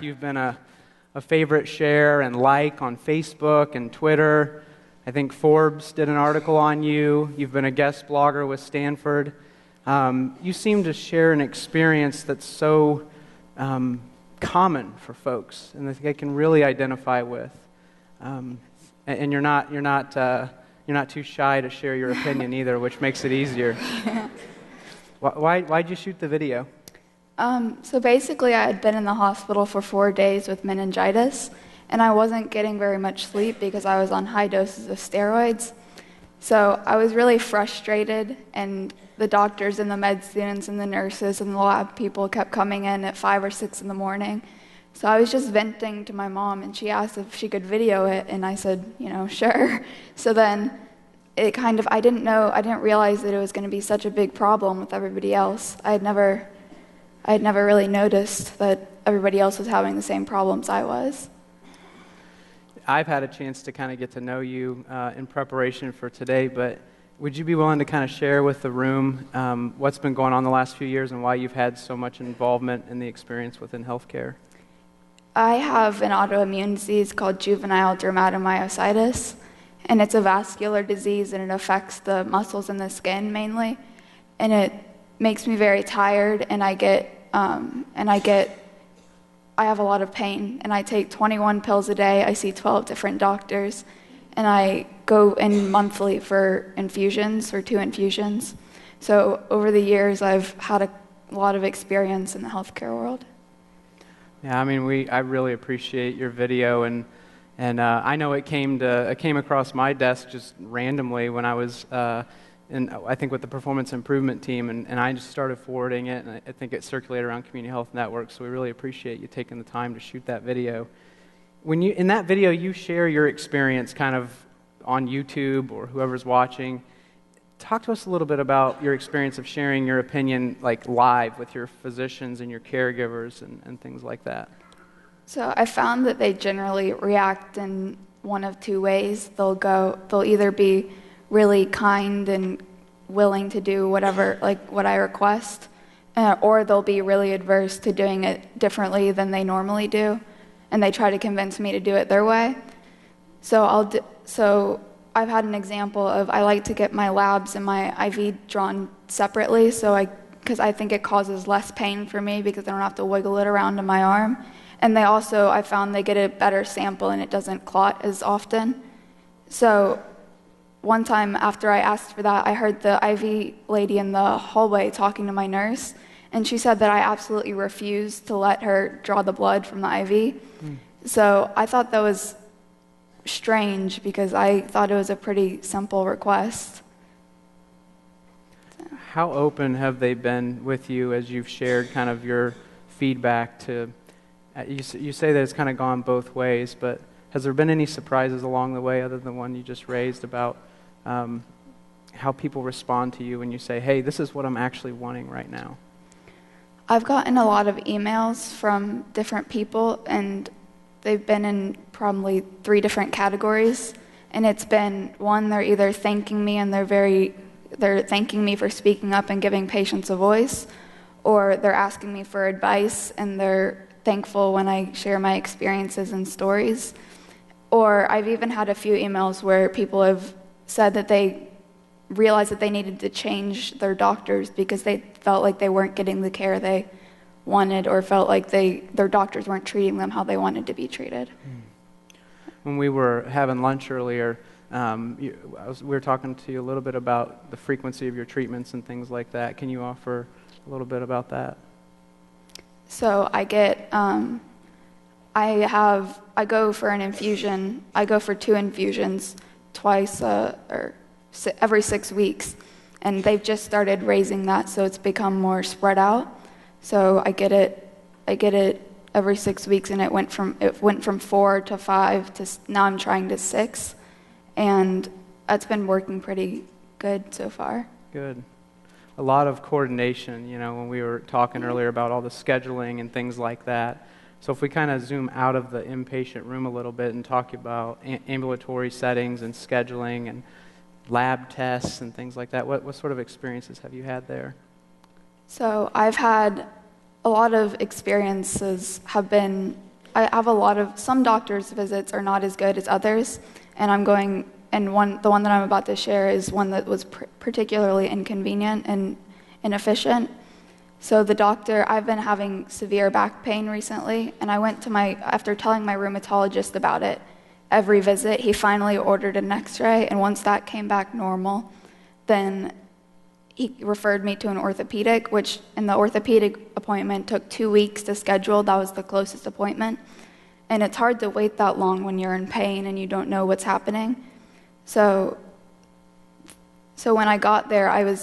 You've been a favorite share and like on Facebook and Twitter. I think Forbes did an article on you. You've been a guest blogger with Stanford. You seem to share an experience that's so common for folks and that they can really identify with. And you're not too shy to share your opinion either, which makes it easier. Yeah. Why'd you shoot the video? So basically, I had been in the hospital for 4 days with meningitis, and I wasn't getting very much sleep because I was on high doses of steroids. So I was really frustrated, and the doctors and the med students and the nurses and the lab people kept coming in at 5 or 6 in the morning. So I was just venting to my mom, and she asked if she could video it, and I said, sure. So then I didn't realize that it was going to be such a big problem with everybody else. I had never really noticed that everybody else was having the same problems I was. I've had a chance to kind of get to know you in preparation for today, but would you be willing to kind of share with the room what's been going on the last few years and why you've had so much involvement in the experience within healthcare? I have an autoimmune disease called juvenile dermatomyositis, and it's a vascular disease, and it affects the muscles in the skin mainly, and it makes me very tired, and I have a lot of pain, and I take 21 pills a day. I see 12 different doctors, and I go in monthly for 2 infusions. So over the years, I've had a lot of experience in the healthcare world. Yeah, I really appreciate your video, and I know it came across my desk just randomly when I was I think with the performance improvement team, and I just started forwarding it, and I think it circulated around Community Health Network, so we really appreciate you taking the time to shoot that video. In that video, you share your experience kind of on YouTube or whoever's watching. Talk to us a little bit about your experience of sharing your opinion like live with your physicians and your caregivers and things like that. So I found that they generally react in one of 2 ways. They'll either be really kind and willing to do whatever, like what I request, or they'll be really adverse to doing it differently than they normally do, and they try to convince me to do it their way. So I've had an example of I like to get my labs and my IV drawn separately, because I think it causes less pain for me because I don't have to wiggle it around in my arm. And I found they get a better sample and it doesn't clot as often. So one time after I asked for that, I heard the IV lady in the hallway talking to my nurse, and she said that I absolutely refused to let her draw the blood from the IV. So I thought that was strange because I thought it was a pretty simple request. How open have they been with you as you've shared kind of your feedback to, you say that it's kind of gone both ways, but has there been any surprises along the way other than the one you just raised about how people respond to you when you say, hey, this is what I'm actually wanting right now? I've gotten a lot of emails from different people, and they've been in probably 3 different categories. And it's been, one, they're either thanking me and they're thanking me for speaking up and giving patients a voice, or they're asking me for advice and they're thankful when I share my experiences and stories. Or I've even had a few emails where people have said that they realized that they needed to change their doctors because they felt like they weren't getting the care they wanted, or felt like their doctors weren't treating them how they wanted to be treated. When we were having lunch earlier, we were talking to you a little bit about the frequency of your treatments and things like that. Can you offer a little bit about that? So I go for an infusion. I go for 2 infusions twice or every 6 weeks, and they've just started raising that, so it's become more spread out. So I get it every 6 weeks, and it went from 4 to 5 to now I'm trying to 6, and that's been working pretty good so far. Good. A lot of coordination, when we were talking earlier about all the scheduling and things like that. So if we kind of zoom out of the inpatient room a little bit and talk about ambulatory settings and scheduling and lab tests and things like that, what sort of experiences have you had there? So I've had a lot of experiences have been I have some doctors' visits are not as good as others, and the one that I'm about to share is one that was particularly inconvenient and inefficient. So I've been having severe back pain recently, and after telling my rheumatologist about it, every visit, he finally ordered an x-ray, and once that came back normal, then he referred me to an orthopedic, and the orthopedic appointment took 2 weeks to schedule. That was the closest appointment. And it's hard to wait that long when you're in pain and you don't know what's happening. So when I got there, I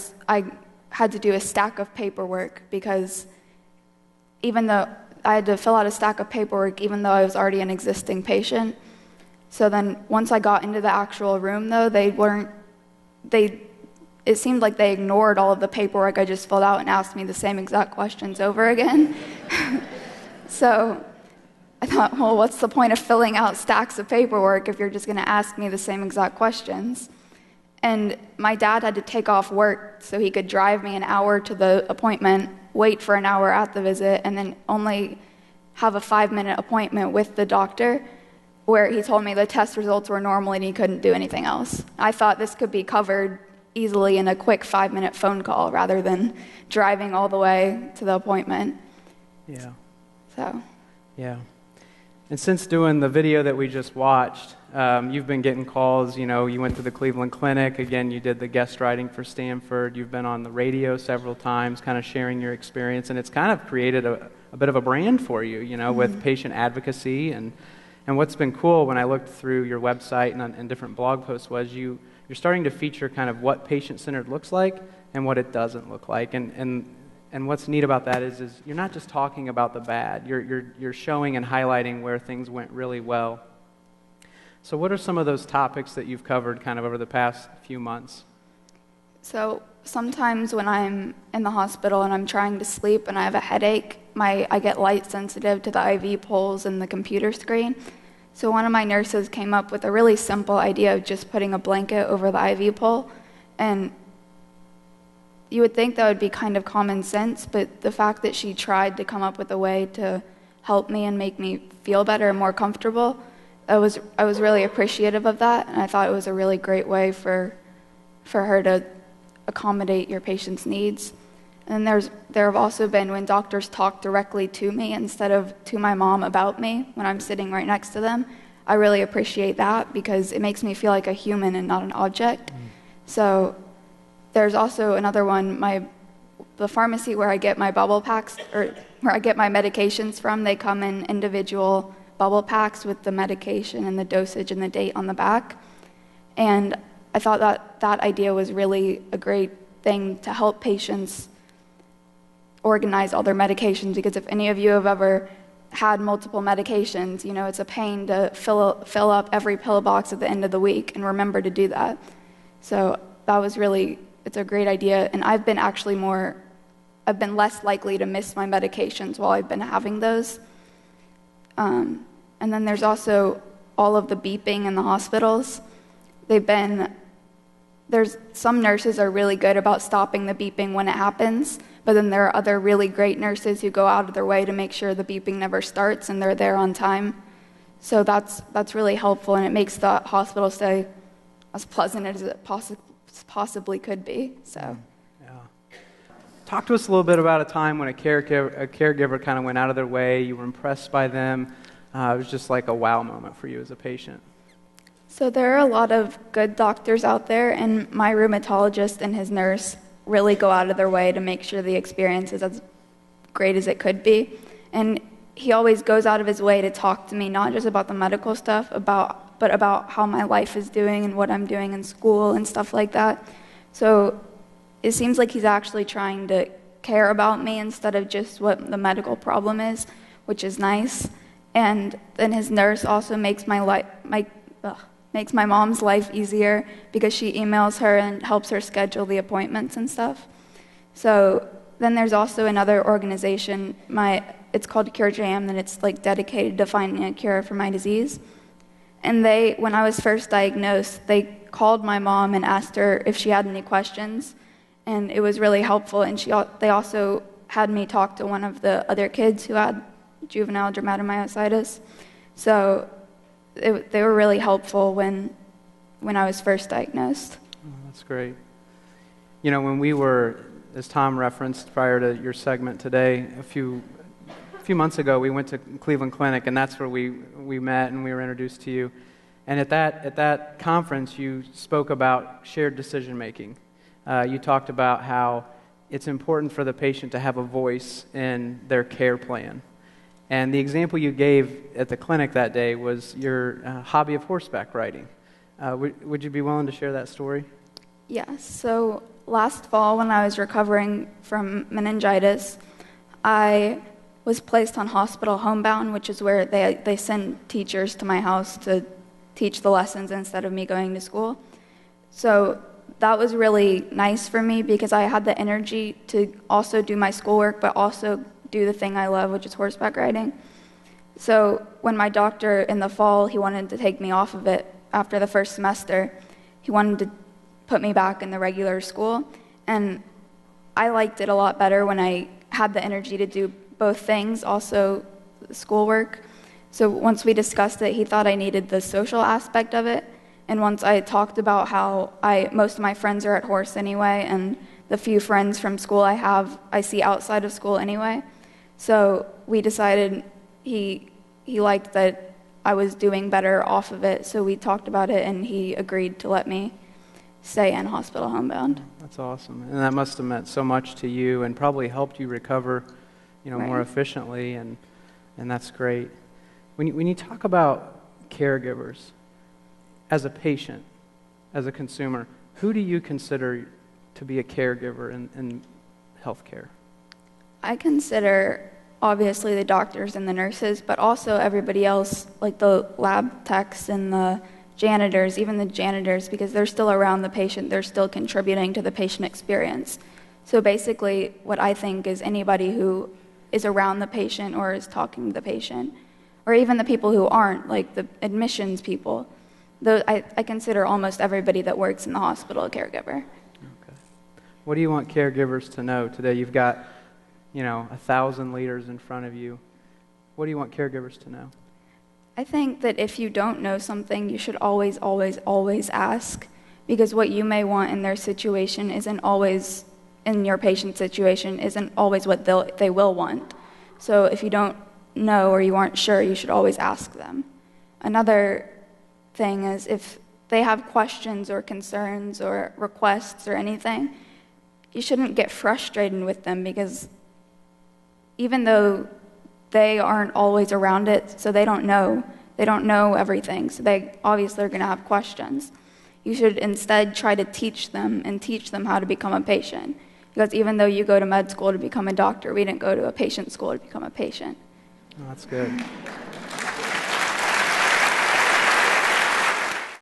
had to do a stack of paperwork because even though I had to fill out a stack of paperwork even though I was already an existing patient. So then once I got into the actual room though, it seemed like they ignored all of the paperwork I just filled out and asked me the same exact questions over again. So I thought, well, what's the point of filling out stacks of paperwork if you're just going to ask me the same exact questions? And my dad had to take off work so he could drive me an hour to the appointment, wait for an hour at the visit, and then only have a 5-minute appointment with the doctor where he told me the test results were normal and he couldn't do anything else. I thought this could be covered easily in a quick 5-minute phone call rather than driving all the way to the appointment. Yeah. So. Yeah. And since doing the video that we just watched, you've been getting calls. You went to the Cleveland Clinic. Again, you did the guest writing for Stanford. You've been on the radio several times, kind of sharing your experience. And it's kind of created a bit of a brand for you, mm-hmm. with patient advocacy. And what's been cool when I looked through your website and different blog posts was you're starting to feature kind of what patient-centered looks like and what it doesn't look like. And what's neat about that is you're not just talking about the bad. You're showing and highlighting where things went really well. So what are some of those topics that you've covered kind of over the past few months? So sometimes when I'm in the hospital and I'm trying to sleep and I have a headache, I get light sensitive to the IV poles and the computer screen. So one of my nurses came up with a really simple idea of just putting a blanket over the IV pole. And you would think that would be kind of common sense, but the fact that she tried to come up with a way to help me and make me feel better and more comfortable, I was really appreciative of that, and I thought it was a really great way for her to accommodate your patient's needs. And there have also been when doctors talk directly to me instead of to my mom about me when I'm sitting right next to them. I really appreciate that because it makes me feel like a human and not an object. So there's also another one, the pharmacy where I get my bubble packs, or where I get my medications from, they come in individual bubble packs with the medication and the dosage and the date on the back. And I thought that idea was really a great thing to help patients organize all their medications, because if any of you have ever had multiple medications, it's a pain to fill up every pill box at the end of the week and remember to do that. So it's a great idea, and I've been less likely to miss my medications while I've been having those. And then there's also all of the beeping in the hospitals. Some nurses are really good about stopping the beeping when it happens, but then there are other really great nurses who go out of their way to make sure the beeping never starts and they're there on time. So that's really helpful, and it makes the hospital stay as pleasant as it possibly could be. So, yeah. Talk to us a little bit about a time when a caregiver kind of went out of their way. You were impressed by them. It was just like a wow moment for you as a patient. So there are a lot of good doctors out there, and my rheumatologist and his nurse really go out of their way to make sure the experience is as great as it could be. And he always goes out of his way to talk to me, not just about the medical stuff, but about how my life is doing and what I'm doing in school and stuff like that. So it seems like he's actually trying to care about me instead of just what the medical problem is, which is nice. And then his nurse also makes makes my mom's life easier because she emails her and helps her schedule the appointments and stuff. So then there's also another organization, it's called Cure Jam, and it's like dedicated to finding a cure for my disease. And when I was first diagnosed, they called my mom and asked her if she had any questions, and it was really helpful. And they also had me talk to one of the other kids who had juvenile dermatomyositis. So they were really helpful when I was first diagnosed. Oh, that's great. You know, when we were, as Tom referenced prior to your segment today, a few months ago, we went to Cleveland Clinic, and that's where we met and we were introduced to you. And at that conference, you spoke about shared decision making. You talked about how it's important for the patient to have a voice in their care plan. And the example you gave at the clinic that day was your hobby of horseback riding. Would you be willing to share that story? Yes. So last fall, when I was recovering from meningitis, I was placed on hospital homebound, which is where they send teachers to my house to teach the lessons instead of me going to school. So that was really nice for me because I had the energy to also do my schoolwork, but also do the thing I love, which is horseback riding. So when my doctor in the fall, he wanted to take me off of it after the first semester, he wanted to put me back in the regular school. And I liked it a lot better when I had the energy to do both things, also schoolwork. So once we discussed it, he thought I needed the social aspect of it. And once I talked about how most of my friends are at horse anyway, and the few friends from school I see outside of school anyway. So we decided he liked that I was doing better off of it, so we talked about it, and he agreed to let me stay in hospital homebound. That's awesome. And that must have meant so much to you and probably helped you recover, right, more efficiently, and that's great. When you talk about caregivers, as a patient, as a consumer, who do you consider to be a caregiver in healthcare? I consider, obviously, the doctors and the nurses, but also everybody else, like the lab techs and the janitors, even the janitors, because they're still around the patient, they're still contributing to the patient experience. So basically, what I think is anybody who is around the patient or is talking to the patient, or even the people who aren't, like the admissions people, I consider almost everybody that works in the hospital a caregiver. Okay. What do you want caregivers to know today? You've got 1,000 leaders in front of you. What do you want caregivers to know? I think that if you don't know something, you should always, always, always ask, because what you may want in their situation isn't always, in your patient's situation, isn't always what they will want. So if you don't know or you aren't sure, you should always ask them. Another thing is if they have questions or concerns or requests or anything, you shouldn't get frustrated with them, because even though they aren't always around it, so they don't know everything, so they obviously are going to have questions. You should instead try to teach them how to become a patient, because even though you go to med school to become a doctor, we didn't go to a patient school to become a patient. Oh, that's good.